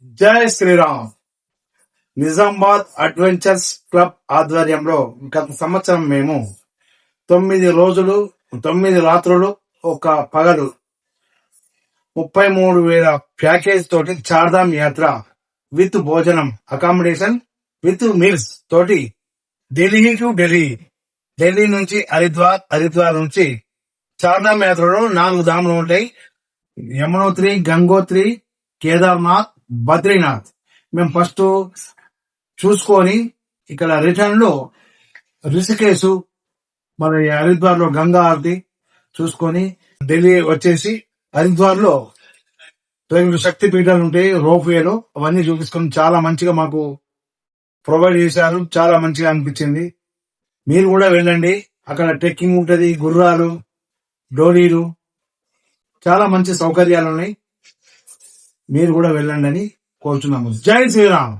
జై Sriram. Nizamabad adventures club ఆధ్వర్యంలో గత సంవత్సరం మేము 9 రోజులు 9 రాత్రులు ఒక పగలు 33,000 ప్యాకేజ్ తోటి చార్ధామ్ యాత్ర విత్ భోజనం అకామిడేషన్ విత్ మీల్స్ తోటి ఢిల్లీ టు ఢిల్లీ నుంచి హరిద్వార్ నుంచి చార్ధామ్ యాత్రలో 4 ధాములు ఉంటాయి. యమునోత్రి, గంగోత్రి, కేదార్నాథ్, బద్రీనాథ్. మేము ఫస్ట్ చూసుకొని ఇక్కడ రిటర్న్ లో రిషికేశు మరి హరిద్వార్ లో గంగా ఆరతి చూసుకొని ఢిల్లీ వచ్చేసి హరిద్వార్ లో 2 శక్తి పీఠాలు ఉంటాయి. రోప్వేలో అవన్నీ చూపించుకొని చాలా మంచిగా మాకు ప్రొవైడ్ చేశారు. చాలా మంచిగా అనిపించింది. మీరు కూడా వెళ్ళండి. అక్కడ ట్రెక్కింగ్ ఉంటది, గుర్రాలు, డోలీలు, చాలా మంచి సౌకర్యాలు ఉన్నాయి. మీరు కూడా వెళ్ళండి అని కోరుచున్నాము. జై శ్రీరామ్.